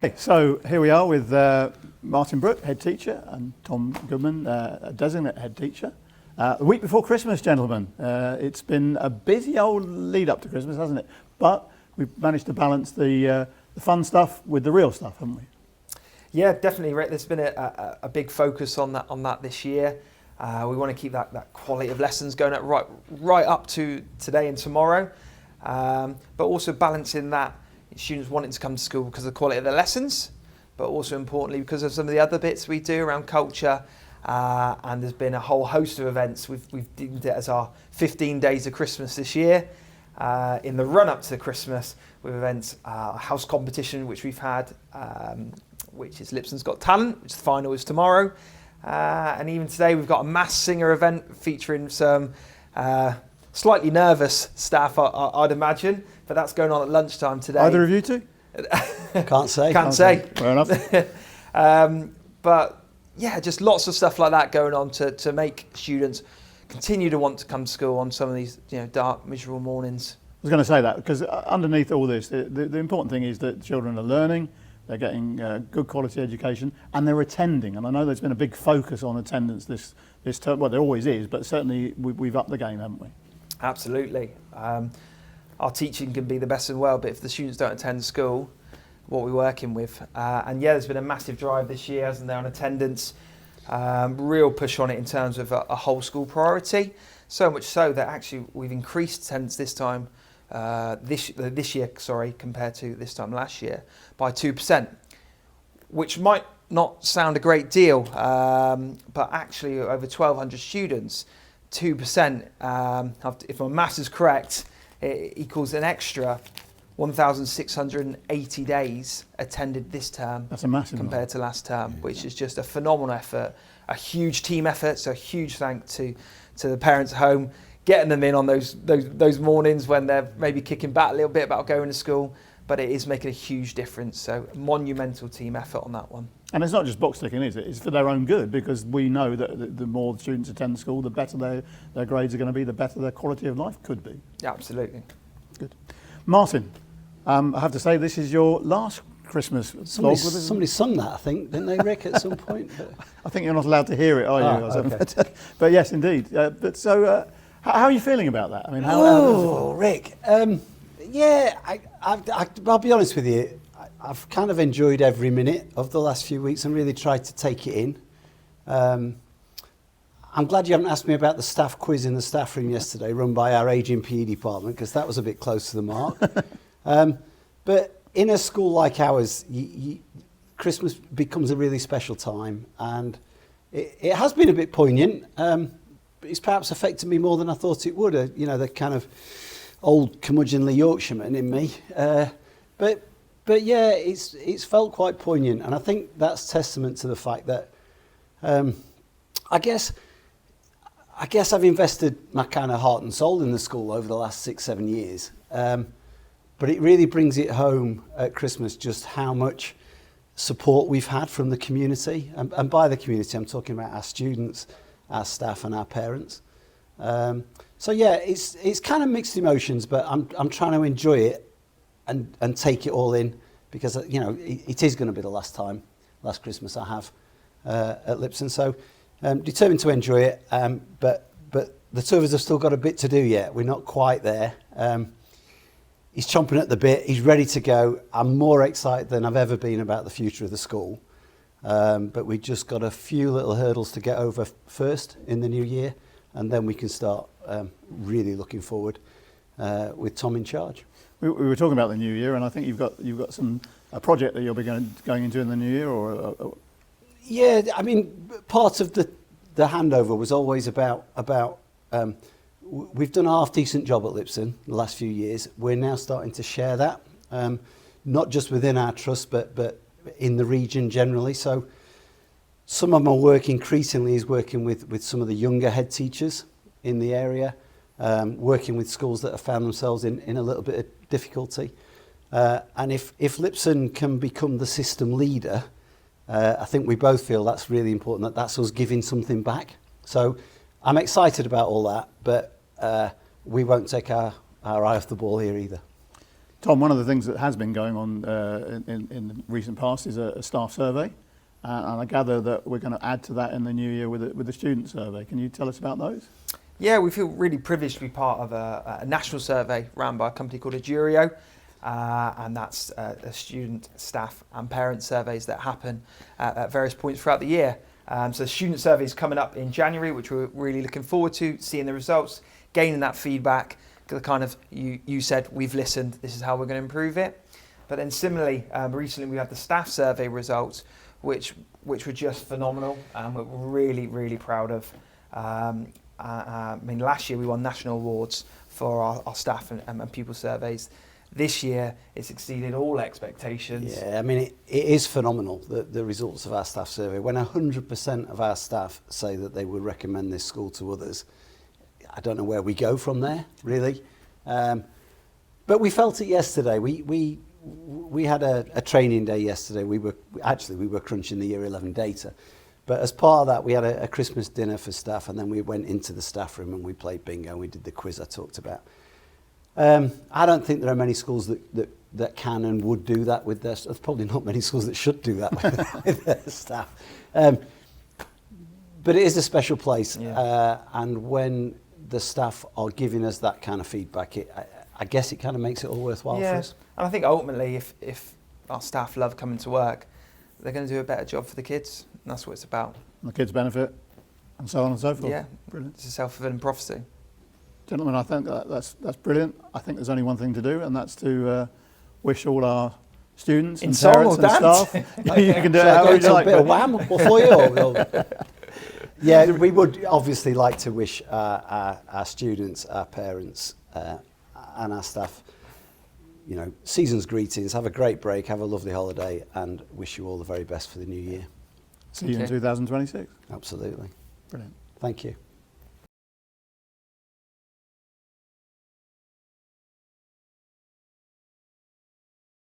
Okay, so here we are with Martin Brook, head teacher, and Tom Goodman, designate head teacher. The week before Christmas, gentlemen. It's been a busy old lead up to Christmas, hasn't it? But we've managed to balance the fun stuff with the real stuff, haven't we? Yeah, definitely, Rick. There's been a big focus on that this year. We want to keep that quality of lessons going right up to today and tomorrow, but also balancing that students wanting to come to school because of the quality of their lessons, but also importantly because of some of the other bits we do around culture. And there's been a whole host of events. We've deemed it as our 15 days of Christmas this year. In the run up to Christmas, with events, a house competition which we've had, which is Lipson's Got Talent, which the final is tomorrow. And even today we've got a mass singer event featuring some slightly nervous staff, I'd imagine, but that's going on at lunchtime today. Either of you two? Can't say. Can't say. Fair enough. But yeah, just lots of stuff like that going on to make students continue to want to come to school on some of these dark, miserable mornings. I was going to say that because underneath all this, the important thing is that children are learning, they're getting good quality education, and they're attending. And I know there's been a big focus on attendance this term. Well, there always is, but certainly we've upped the game, haven't we? Absolutely. Our teaching can be the best in the world, but if the students don't attend school, what we're working with. And yeah, there's been a massive drive this year, hasn't there, on attendance. Real push on it in terms of a whole school priority. So much so that actually we've increased attendance this time, this year, compared to this time last year by 2%, which might not sound a great deal, but actually over 1,200 students, 2%, if my maths is correct, it equals an extra 1,680 days attended this term. That's a massive compared to last term, which is just a phenomenal effort, a huge team effort. So a huge thank to the parents at home, getting them in on those mornings when they're maybe kicking back a little bit about going to school, but it is making a huge difference. So monumental team effort on that one. And it's not just box ticking, is it? It's for their own good, because we know that the more the students attend school, the better their grades are going to be, the better their quality of life could be. Yeah, absolutely. Good. Martin, I have to say this is your last Christmas vlog. Somebody sung that, I think, didn't they, Rick, at some point? But I think you're not allowed to hear it, are you? Okay. But yes, indeed. How are you feeling about that? I mean, Rick. Yeah, I'll be honest with you. I've kind of enjoyed every minute of the last few weeks and really tried to take it in. I'm glad you haven't asked me about the staff quiz in the staff room yesterday, run by our aging PE department, because that was a bit close to the mark. But in a school like ours, Christmas becomes a really special time, and it has been a bit poignant. It's perhaps affected me more than I thought it would. The kind of old curmudgeonly Yorkshireman in me. But yeah, it's felt quite poignant, and I think that's testament to the fact that I guess I've invested my kind of heart and soul in the school over the last 6-7 years. But it really brings it home at Christmas just how much support we've had from the community. And by the community, I'm talking about our students, our staff and our parents. So yeah, it's kind of mixed emotions, but I'm trying to enjoy it and take it all in, because it is going to be the last Christmas I have at Lipson. So determined to enjoy it, but the two of us have still got a bit to do yet. We're not quite there. He's chomping at the bit. He's ready to go. I'm more excited than I've ever been about the future of the school. But we just got a few little hurdles to get over first in the new year, and then we can start really looking forward with Tom in charge. We were talking about the new year, and I think you've got a project that you'll be going into in the new year, or. Yeah, I mean, part of the handover was always about we've done a half decent job at Lipson the last few years. We're now starting to share that, not just within our trust, but in the region generally. So some of my work increasingly is working with some of the younger head teachers in the area, working with schools that have found themselves in a little bit of difficulty. And if Lipson can become the system leader, I think we both feel that's really important, that's us giving something back. So I'm excited about all that, but we won't take our eye off the ball here either. Tom, one of the things that has been going on in the recent past is a staff survey, and I gather that we're going to add to that in the new year with the student survey. Can you tell us about those? Yeah, we feel really privileged to be part of a national survey run by a company called Adurio, and that's a student, staff and parent surveys that happen at various points throughout the year. So the student survey is coming up in January, which we're really looking forward to, seeing the results, gaining that feedback, the kind of, you said, we've listened, this is how we're going to improve it. But then similarly, recently we had the staff survey results, which were just phenomenal, and we're really, really proud of. I mean, last year we won national awards for our staff and pupil surveys. This year it's exceeded all expectations. Yeah, I mean, it is phenomenal, the results of our staff survey. When 100% of our staff say that they would recommend this school to others, I don't know where we go from there, really. But we felt it yesterday. We had a training day yesterday. We were crunching the Year 11 data. But as part of that, we had a Christmas dinner for staff, and then we went into the staff room and we played bingo and we did the quiz I talked about. I don't think there are many schools that can and would do that with their staff. There's probably not many schools that should do that with their staff. But it is a special place, and when the staff are giving us that kind of feedback, I guess it kind of makes it all worthwhile for us. And I think ultimately, if our staff love coming to work, they're going to do a better job for the kids, and that's what it's about. And the kids benefit, and so on and so forth. Yeah, Brilliant. It's a self-fulfilling prophecy. Gentlemen, I think that's brilliant. I think there's only one thing to do, and that's to wish all our students and parents and staff. You can do it however you like. A bit of wham for you. Yeah, we would obviously like to wish our students, our parents, and our staff, season's greetings. Have a great break, have a lovely holiday, and wish you all the very best for the new year. See you in 2026. Absolutely. Brilliant. Thank you.